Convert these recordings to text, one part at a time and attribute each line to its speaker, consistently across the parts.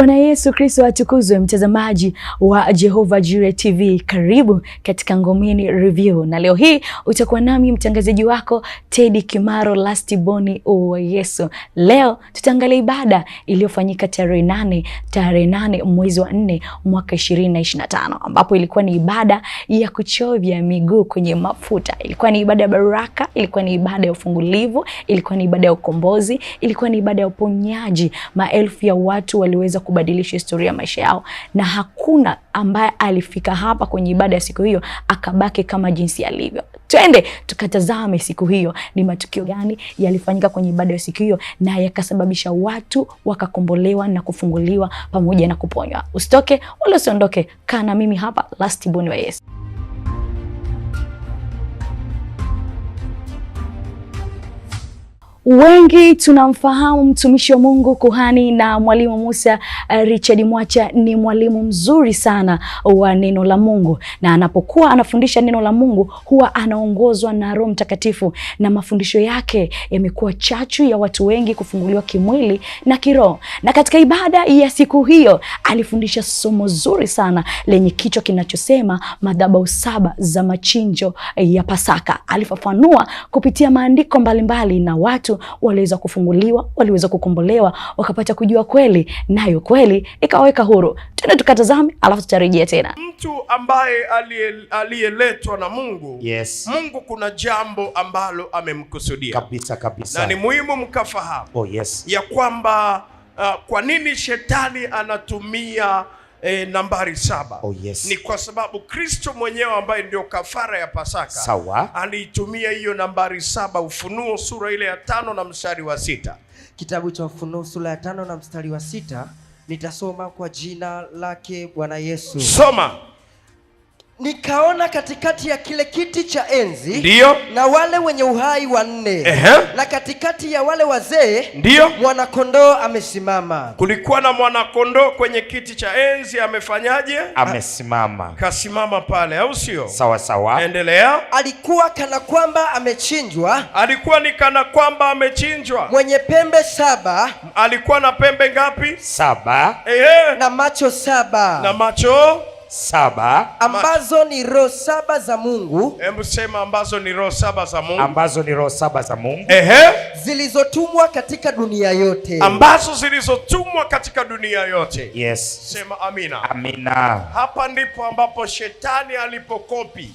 Speaker 1: Bwana Yesu Kristo atukuzwe, mtazamaji wa Jehovah Jireh TV. Karibu katika Ngomeni Review. Na leo hii utakuwa nami mtangazaji wako Teddy Kimaro Last Boni wa Yesu. Leo tutaangalia ibada iliyofanyika tarehe 8 mwezi wa 4 mwaka 2025, ambapo ilikuwa ni ibada ya kuchovya miguu kwenye mafuta. Ilikuwa ni ibada ya baraka, ilikuwa ni ibada ya ufungulivu, ilikuwa ni ibada ya ukombozi, ilikuwa ni ibada ya uponyaji. Maelfu ya watu waliweza kubadilisha historia ya maisha yao, na hakuna ambaye alifika hapa kwenye ibada ya siku hiyo akabaki kama jinsi alivyo. Twende tukatazame siku hiyo ni matukio gani yalifanyika kwenye ibada ya siku hiyo na yakasababisha watu wakakombolewa na kufunguliwa pamoja na kuponywa. Usitoke wala usiondoke, kaa na mimi hapa Last Boni wa Yesu. Wengi tunamfahamu mtumishi wa Mungu, kuhani na mwalimu Musa Richard Mwacha. Ni mwalimu mzuri sana wa neno la Mungu, na anapokuwa anafundisha neno la Mungu huwa anaongozwa na Roho Mtakatifu, na mafundisho yake yamekuwa chachu ya watu wengi kufunguliwa kimwili na kiroho. Na katika ibada ya siku hiyo alifundisha somo zuri sana lenye kichwa kinachosema madhabahu 7 za machinjo ya Pasaka. Alifafanua kupitia maandiko mbalimbali, na watu waliweza kufunguliwa, waliweza kukombolewa, wakapata kujua kweli, nayo kweli ikawaweka huru. Tena tukatazame, alafu tutarejea tena.
Speaker 2: Mtu ambaye aliyeletwa na Mungu,
Speaker 3: yes.
Speaker 2: Mungu kuna jambo ambalo amemkusudia.
Speaker 3: Kabisa kabisa.
Speaker 2: Na ni muhimu mkafahamu
Speaker 3: yes.
Speaker 2: ya kwamba kwa nini shetani anatumia nambari 7.
Speaker 3: Yes.
Speaker 2: Ni kwa sababu Kristo mwenyewe ambaye ndio kafara ya Pasaka,
Speaker 3: sawa,
Speaker 2: aliitumia hiyo nambari 7. Ufunuo sura ile ya 5 na mstari wa 6.
Speaker 4: Kitabu cha Ufunuo sura ya 5 na mstari wa 6, nitasoma kwa jina lake Bwana Yesu.
Speaker 2: Soma.
Speaker 4: Nikaona katikati ya kile kiti cha enzi,
Speaker 2: ndiyo,
Speaker 4: na wale wenye uhai 4, na katikati ya wale wazee,
Speaker 2: ndiyo,
Speaker 4: mwana-kondoo amesimama.
Speaker 2: Kulikuwa na mwana-kondoo kwenye kiti cha enzi. Amefanyaje?
Speaker 3: Amesimama.
Speaker 2: Kasimama pale, au sio?
Speaker 3: Sawa sawa.
Speaker 4: Endelea. Alikuwa kana kwamba amechinjwa.
Speaker 2: Alikuwa ni kana kwamba amechinjwa.
Speaker 4: Mwenye pembe 7.
Speaker 2: Alikuwa na pembe ngapi?
Speaker 3: 7.
Speaker 4: Na macho 7.
Speaker 2: Na macho
Speaker 3: 7,
Speaker 4: ambazo ni roho 7 za Mungu.
Speaker 2: Hebu sema ambazo ni roho 7 za Mungu.
Speaker 3: Ambazo ni roho 7 za Mungu.
Speaker 4: Zilizotumwa katika dunia yote.
Speaker 2: Ambazo zilizotumwa katika dunia yote.
Speaker 3: Yes.
Speaker 2: Sema amina.
Speaker 3: Amina.
Speaker 2: Hapa ndipo ambapo shetani alipokopi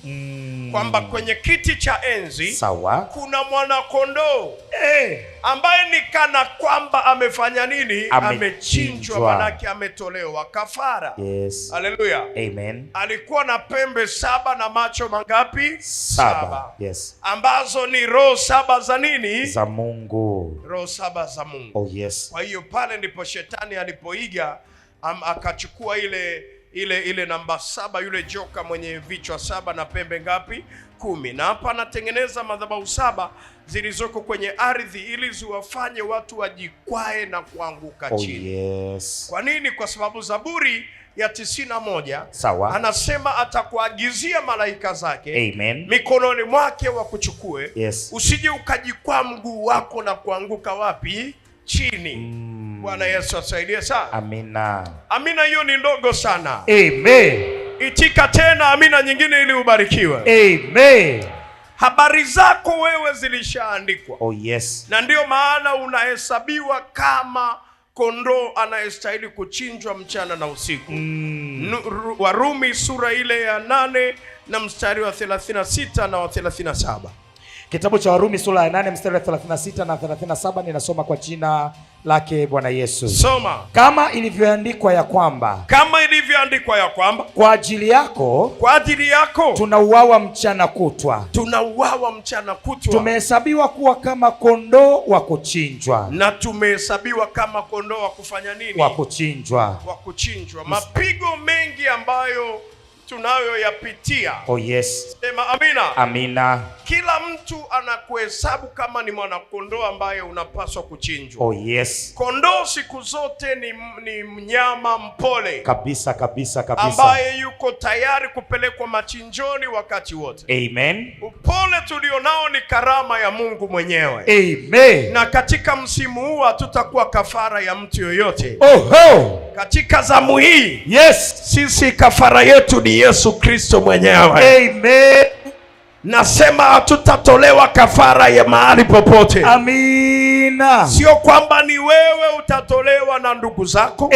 Speaker 2: kwamba kwenye kiti cha enzi,
Speaker 3: sawa,
Speaker 2: kuna mwana-kondoo ambaye ni kana kwamba amefanya nini? Amechinjwa, manake ametolewa kafara.
Speaker 3: Yes.
Speaker 2: Haleluya.
Speaker 3: Amen.
Speaker 2: Alikuwa na pembe 7 na macho mangapi?
Speaker 3: 7. Yes.
Speaker 2: Ambazo ni roho 7 za nini?
Speaker 3: Za Mungu.
Speaker 2: Roho 7 za Mungu.
Speaker 3: Yes.
Speaker 2: Kwa hiyo pale ndipo shetani alipoiga akachukua ile namba 7, yule joka mwenye vichwa 7 na pembe ngapi? 10. Na hapa anatengeneza madhabahu 7 zilizoko kwenye ardhi ili ziwafanye watu wajikwae na kuanguka chini.
Speaker 3: Yes.
Speaker 2: Kwa nini? Kwa sababu Zaburi ya 91,
Speaker 3: sawa,
Speaker 2: anasema atakuagizia malaika zake,
Speaker 3: amen,
Speaker 2: mikononi mwake wakuchukue,
Speaker 3: yes,
Speaker 2: usije ukajikwaa mguu wako na kuanguka wapi? Chini. Bwana Yesu asaidie sana.
Speaker 3: Amina.
Speaker 2: Amina hiyo ni ndogo sana.
Speaker 3: Amen.
Speaker 2: Itika tena amina nyingine ili ubarikiwe.
Speaker 3: Amen.
Speaker 2: Habari zako wewe zilishaandikwa.
Speaker 3: Yes.
Speaker 2: Na ndio maana unahesabiwa kama kondoo anayestahili kuchinjwa mchana na usiku. Warumi sura ile ya 8 na mstari wa 36 na wa 37.
Speaker 3: Kitabu cha Warumi sura ya 8 mstari wa 36 na 37, ninasoma kwa jina lake Bwana Yesu.
Speaker 2: Soma.
Speaker 3: Kama ilivyoandikwa ya kwamba,
Speaker 2: kwa ajili yako
Speaker 3: tunauawa mchana kutwa. Tumehesabiwa kuwa kama kondoo wa kuchinjwa.
Speaker 2: Na tumehesabiwa kama kondoo wa kufanya nini?
Speaker 3: Wa kuchinjwa.
Speaker 2: Mapigo mengi ambayo tunayoyapitia.
Speaker 3: Yes.
Speaker 2: Sema amina.
Speaker 3: Amina.
Speaker 2: Kila mtu anakuhesabu kama ni mwana-kondoo ambaye unapaswa kuchinjwa.
Speaker 3: Yes.
Speaker 2: Kondoo siku zote ni mnyama mpole.
Speaker 3: Kabisa kabisa kabisa.
Speaker 2: Ambaye yuko tayari kupelekwa machinjoni wakati wote.
Speaker 3: Amen.
Speaker 2: Upole tulionao ni karama ya Mungu mwenyewe.
Speaker 3: Amen.
Speaker 2: Na katika msimu huu hatutakuwa kafara ya mtu yoyote. Katika zamu hii,
Speaker 3: yes,
Speaker 2: sisi kafara yetu ni Yesu Kristo mwenyewe.
Speaker 3: Amen.
Speaker 2: Nasema hatutatolewa kafara ya mahali popote.
Speaker 3: Amina.
Speaker 2: Sio kwamba ni wewe utatolewa na ndugu zako,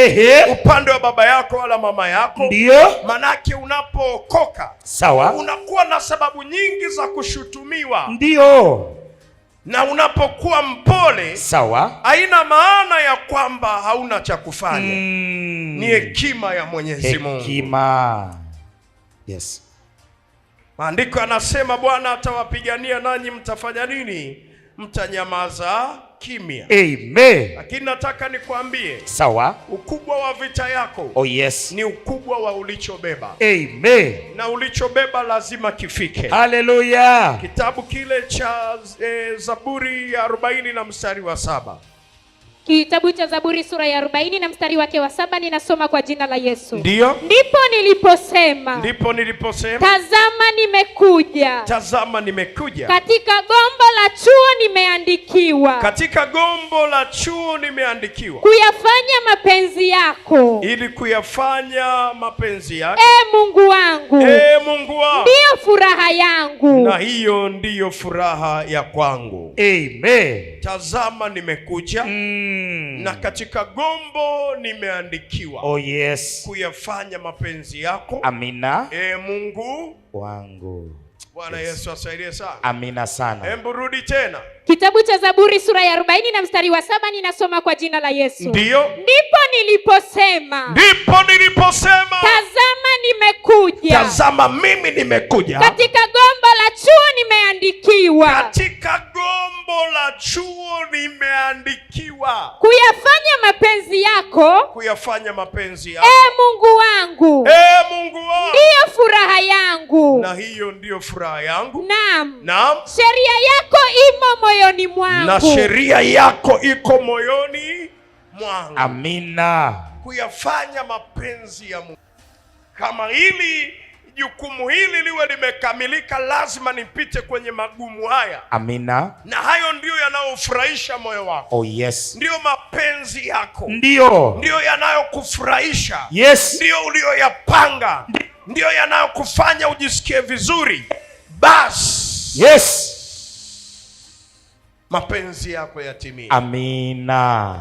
Speaker 2: upande wa baba yako wala mama yako.
Speaker 3: Ndio.
Speaker 2: Manake unapookoka,
Speaker 3: sawa,
Speaker 2: unakuwa na sababu nyingi za kushutumiwa.
Speaker 3: Ndio.
Speaker 2: Na unapokuwa mpole,
Speaker 3: sawa,
Speaker 2: haina maana ya kwamba hauna cha kufanya. Ni hekima ya Mwenyezi Mungu.
Speaker 3: Hekima. Yes.
Speaker 2: Maandiko yanasema Bwana atawapigania nanyi mtafanya nini? Mtanyamaza kimya.
Speaker 3: Amen.
Speaker 2: Lakini nataka nikwambie,
Speaker 3: sawa,
Speaker 2: ukubwa wa vita yako,
Speaker 3: oh yes,
Speaker 2: ni ukubwa wa ulichobeba.
Speaker 3: Amen.
Speaker 2: Na ulichobeba lazima kifike.
Speaker 3: Haleluya.
Speaker 2: Kitabu kile cha Zaburi ya 40 na mstari wa 7.
Speaker 5: Kitabu cha Zaburi sura ya 40 na mstari wake wa 7, ninasoma kwa jina la Yesu.
Speaker 2: Ndio.
Speaker 5: Ndipo niliposema, tazama nimekuja.
Speaker 2: Tazama nimekuja.
Speaker 5: Katika gombo la chuo nimeandikiwa.
Speaker 2: Katika gombo la chuo nimeandikiwa.
Speaker 5: Kuyafanya mapenzi yako.
Speaker 2: Ili kuyafanya mapenzi yako.
Speaker 5: Mungu wangu.
Speaker 2: Mungu wangu.
Speaker 5: Ndiyo furaha yangu.
Speaker 2: Na hiyo ndiyo furaha ya kwangu.
Speaker 3: Amen.
Speaker 2: Tazama nimekuja. Na katika gombo nimeandikiwa.
Speaker 3: Oh yes.
Speaker 2: Kuyafanya mapenzi yako.
Speaker 3: Amina.
Speaker 2: Mungu
Speaker 3: wangu.
Speaker 2: Bwana Yesu asaidie sana.
Speaker 3: Amina sana.
Speaker 2: Hebu rudi tena.
Speaker 5: Kitabu cha Zaburi sura ya 40 na mstari wa 7, ninasoma kwa jina la Yesu.
Speaker 2: Ndio.
Speaker 5: Ndipo niliposema. Tazama nimekuja.
Speaker 2: Tazama mimi nimekuja.
Speaker 5: Katika gombo la chuo nimeandikiwa.
Speaker 2: Katika gombo la chuo nimeandikiwa.
Speaker 5: Kuyafanya mapenzi yako.
Speaker 2: Kuyafanya mapenzi yako.
Speaker 5: Mungu wangu.
Speaker 2: Mungu wangu.
Speaker 5: Ndiyo furaha yangu.
Speaker 2: Na hiyo ndiyo furaha yangu.
Speaker 5: Naam. Sheria yako imo moyoni mwangu.
Speaker 2: Na sheria yako iko moyoni mwangu.
Speaker 3: Amina.
Speaker 2: Kuyafanya mapenzi ya Mungu. Kama hili jukumu hili liwe limekamilika, lazima nipite kwenye magumu haya.
Speaker 3: Amina.
Speaker 2: Na hayo ndio yanayofurahisha moyo wako.
Speaker 3: Oh yes.
Speaker 2: Ndio mapenzi yako.
Speaker 3: Ndio
Speaker 2: yanayokufurahisha.
Speaker 3: Yes.
Speaker 2: Ndio ulioyapanga. Ndio yanayokufanya ujisikie vizuri. Basi.
Speaker 3: Yes.
Speaker 2: Mapenzi yako yatimie.
Speaker 3: Amina.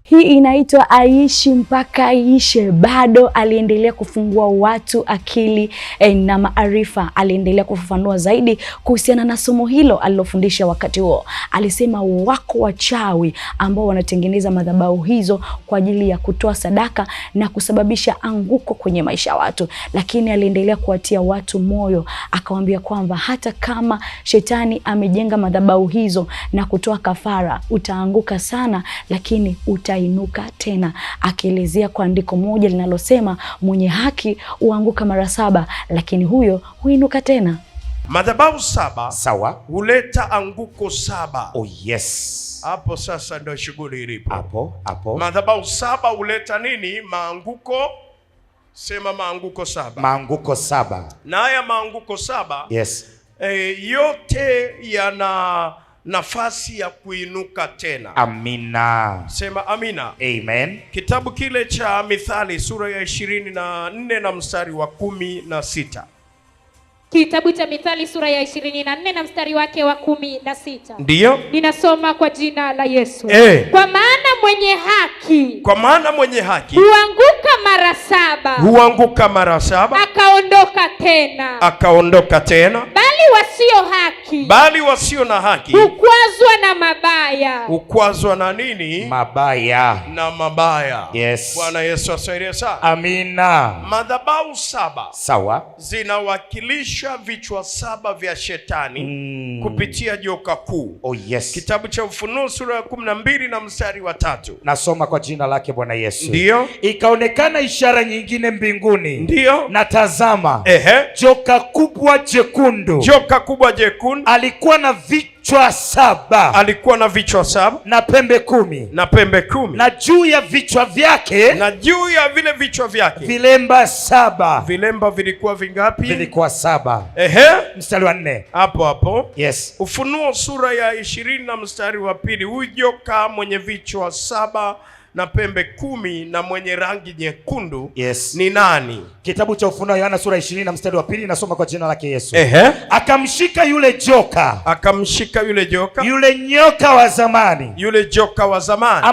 Speaker 1: Hii inaitwa Aishi Mpaka Aishe. Bado aliendelea kufungua watu akili na maarifa. Aliendelea kufafanua zaidi kuhusiana na somo hilo alilofundisha wakati huo. Alisema wako wachawi ambao wanatengeneza madhabahu hizo kwa ajili ya kutoa sadaka na kusababisha anguko kwenye maisha ya watu. Lakini aliendelea kuwatia watu moyo, akawaambia kwamba hata kama shetani amejenga madhabahu hizo na kutoa kafara, utaanguka sana lakini inuka tena, akielezea kwa andiko moja linalosema mwenye haki huanguka mara 7 lakini huyo huinuka tena.
Speaker 2: Madhabahu 7
Speaker 3: sawa
Speaker 2: huleta anguko 7.
Speaker 3: Oh yes.
Speaker 2: Hapo sasa ndio shughuli ilipo.
Speaker 3: Hapo.
Speaker 2: Madhabahu 7 huleta nini? Maanguko. Sema maanguko 7.
Speaker 3: Maanguko 7.
Speaker 2: Na haya maanguko 7,
Speaker 3: yes,
Speaker 2: yote yana nafasi ya kuinuka tena.
Speaker 3: Amina.
Speaker 2: Sema amina.
Speaker 3: Amen.
Speaker 2: Kitabu kile cha Mithali sura ya 24 na mstari wa 16.
Speaker 5: Kitabu cha Mithali sura ya 24 na mstari wake wa 16.
Speaker 2: Ndio.
Speaker 5: Ninasoma kwa jina la Yesu.
Speaker 2: Kwa
Speaker 5: maana mwenye haki
Speaker 2: huanguka mara 7 akaondoka tena. Bali wasio na haki hukwazwa na nini?
Speaker 3: Mabaya. Yes.
Speaker 2: Bwana Yesu asaidie sana.
Speaker 3: Amina.
Speaker 2: Madhabahu 7
Speaker 3: sawa
Speaker 2: zinawakilisha vichwa 7 vya shetani kupitia joka kuu.
Speaker 3: Oh yes.
Speaker 2: Kitabu cha Ufunuo sura ya 12 na mstari wa 3.
Speaker 3: Nasoma kwa jina lake Bwana Yesu.
Speaker 2: Ndio.
Speaker 3: Ikaonekana ishara nyingine mbinguni.
Speaker 2: Ndio.
Speaker 3: Na tazama, joka kubwa jekundu
Speaker 2: joka kubwa jekundu
Speaker 3: alikuwa na vichwa 7,
Speaker 2: alikuwa na vichwa 7
Speaker 3: na pembe 10,
Speaker 2: na pembe 10,
Speaker 3: na juu ya vichwa vyake,
Speaker 2: na juu ya vile vichwa vyake
Speaker 3: vilemba 7.
Speaker 2: Vilemba vilikuwa vingapi?
Speaker 3: Vilikuwa 7.
Speaker 2: Ehe,
Speaker 3: Mstari wa 4.
Speaker 2: hapo.
Speaker 3: Yes.
Speaker 2: Ufunuo sura ya 20 na mstari wa 2. Huyu joka mwenye vichwa 7 na pembe 10 na mwenye rangi nyekundu,
Speaker 3: yes,
Speaker 2: ni nani?
Speaker 3: Kitabu cha Ufunuo Yohana sura 20 na mstari wa 2, nasoma kwa jina lake Yesu.
Speaker 2: Ehe.
Speaker 3: Akamshika yule joka,
Speaker 2: Akamshika yule joka,
Speaker 3: yule nyoka wa zamani,
Speaker 2: yule joka wa zamani,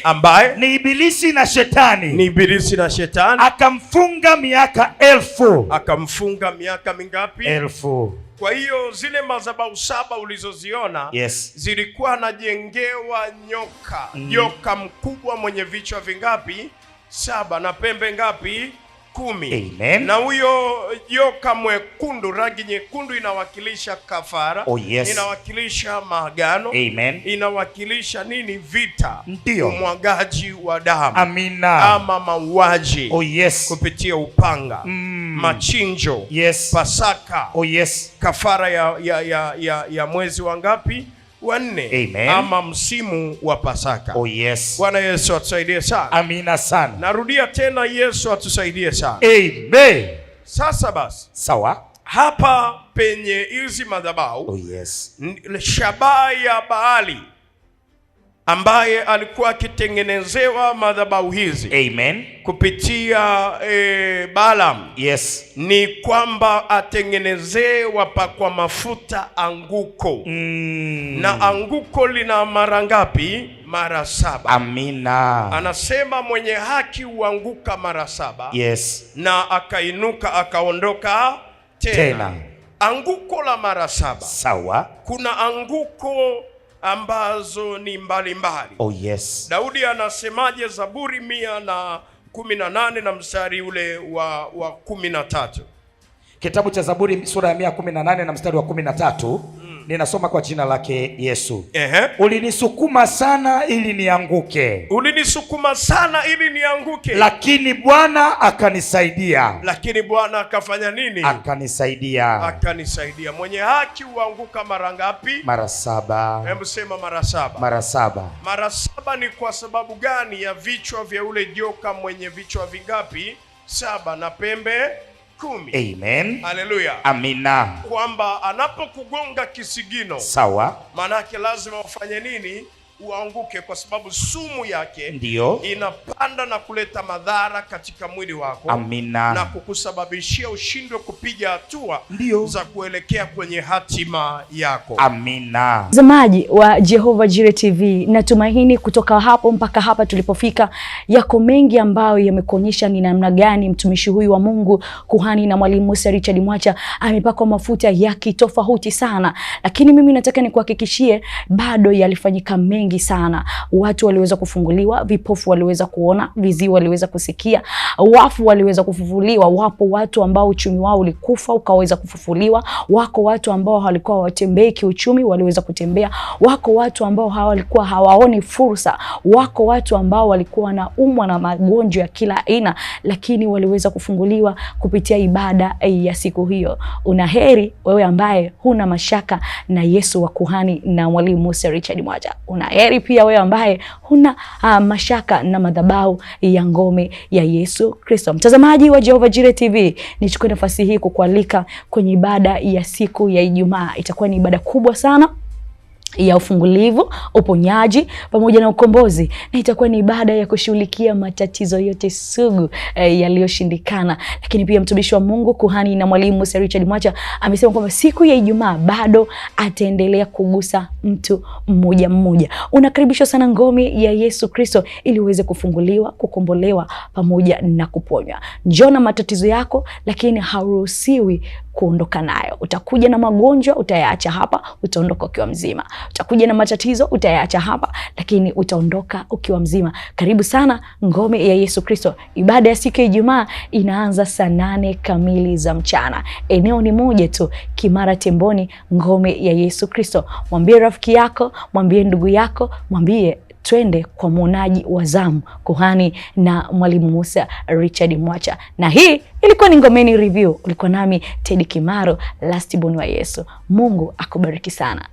Speaker 3: ambaye ni ibilisi na shetani,
Speaker 2: ni ibilisi na shetani,
Speaker 3: akamfunga miaka 1000.
Speaker 2: Akamfunga miaka mingapi?
Speaker 3: 1000.
Speaker 2: Kwa hiyo zile madhabahu 7 ulizoziona,
Speaker 3: yes,
Speaker 2: zilikuwa najengewa nyoka, nyoka mkubwa mwenye vichwa vingapi? 7 na pembe ngapi? 10.
Speaker 3: Amen.
Speaker 2: Na huyo joka mwekundu, rangi nyekundu, inawakilisha kafara.
Speaker 3: Oh, yes.
Speaker 2: Inawakilisha maagano.
Speaker 3: Amen.
Speaker 2: Inawakilisha nini? Vita.
Speaker 3: Ndio.
Speaker 2: Umwagaji wa damu.
Speaker 3: Amina.
Speaker 2: Ama mauaji.
Speaker 3: Oh, yes.
Speaker 2: Kupitia upanga. Machinjo.
Speaker 3: Yes.
Speaker 2: Pasaka.
Speaker 3: Oh, yes.
Speaker 2: Kafara ya mwezi wa ngapi? wa 4.
Speaker 3: Amen.
Speaker 2: Ama msimu wa Pasaka.
Speaker 3: Oh, yes.
Speaker 2: Bwana Yesu atusaidie sana.
Speaker 3: Amina sana.
Speaker 2: Narudia tena, Yesu atusaidie sana.
Speaker 3: Amen.
Speaker 2: Sasa basi,
Speaker 3: sawa,
Speaker 2: hapa penye hizi madhabahu,
Speaker 3: oh, yes,
Speaker 2: shabaha ya Baali ambaye alikuwa akitengenezewa madhabahu hizi, amen, kupitia Balaam, yes, ni kwamba atengenezewa pakwa mafuta anguko. Na anguko lina mara ngapi? Mara 7. Amina. Anasema mwenye haki huanguka mara 7, yes, na akainuka akaondoka tena. Anguko la mara 7. Sawa. Kuna anguko ambazo ni mbalimbali. Oh, yes. Daudi anasemaje? Zaburi 118 na mstari ule wa 13.
Speaker 3: Kitabu cha Zaburi sura ya 118 na mstari wa 13. Ninasoma kwa jina lake Yesu. Ulinisukuma sana ili nianguke.
Speaker 2: Ulinisukuma sana ili nianguke.
Speaker 3: Lakini Bwana akanisaidia.
Speaker 2: Lakini Bwana akafanya nini?
Speaker 3: Akanisaidia.
Speaker 2: Akanisaidia. Mwenye haki huanguka mara ngapi?
Speaker 3: Mara 7.
Speaker 2: Hebu sema mara 7.
Speaker 3: Mara 7.
Speaker 2: Mara 7 ni kwa sababu gani? Ya vichwa vya ule joka mwenye vichwa vingapi? 7 na pembe 10. Amen. Haleluya. Amina. Kwamba anapokugonga kisigino, sawa, maana yake lazima ufanye nini? Uanguke, kwa sababu sumu yake ndio inapanda na kuleta madhara katika mwili wako. Amina. Na kukusababishia ushindwe kupiga hatua za kuelekea kwenye hatima yako. Amina.
Speaker 1: Mtazamaji wa Jehovah Jireh TV, natumaini kutoka hapo mpaka hapa tulipofika yako mengi ambayo yamekuonyesha ni namna gani mtumishi huyu wa Mungu, kuhani na mwalimu Musa Richard Mwacha, amepakwa mafuta ya kitofauti sana. Lakini mimi nataka nikuhakikishie bado yalifanyika mengi sana. Watu waliweza kufunguliwa, vipofu waliweza kuona, viziwi waliweza kusikia, wafu waliweza kufufuliwa. Wapo watu ambao uchumi wao ulikufa ukaweza kufufuliwa. Wako watu ambao walikuwa hawatembei kiuchumi waliweza kutembea. Wako watu ambao walikuwa hawaoni fursa. Wako watu ambao walikuwa na umwa na magonjwa ya kila aina, lakini waliweza kufunguliwa kupitia ibada ya siku hiyo. Unaheri wewe ambaye huna mashaka na Yesu wa kuhani na mwalimu Musa Richard Mwacha. Unaheri pia wewe ambaye huna mashaka na madhabahu ya ngome ya Yesu Kristo. Mtazamaji wa Jehovah Jireh TV, nichukue nafasi hii kukualika kwenye ibada ya siku ya Ijumaa. Itakuwa ni ibada kubwa sana ya ufungulivu, uponyaji pamoja na ukombozi, na itakuwa ni ibada ya kushughulikia matatizo yote sugu yaliyoshindikana. Lakini pia mtumishi wa Mungu, kuhani na mwalimu Musa Richard Mwacha, amesema kwamba siku ya Ijumaa bado ataendelea kugusa mtu mmoja mmoja. Unakaribishwa sana ngome ya Yesu Kristo ili uweze kufunguliwa, kukombolewa pamoja na kuponywa. Njoo na matatizo yako, lakini hauruhusiwi kuondoka nayo. Utakuja na magonjwa, utayaacha hapa, utaondoka ukiwa mzima. Utakuja na matatizo, utayaacha hapa, lakini utaondoka ukiwa mzima. Karibu sana ngome ya Yesu Kristo. Ibada ya siku ya Ijumaa inaanza saa 8 kamili za mchana. Eneo ni moja tu, Kimara Temboni, ngome ya Yesu Kristo. Mwambie rafiki yako, mwambie ndugu yako, mwambie twende kwa mwonaji wa zamu, kuhani na mwalimu Musa Richard Mwacha. Na hii ilikuwa ni Ngomeni Review. Ulikuwa nami Teddy Kimaro, Last Born wa Yesu. Mungu akubariki sana.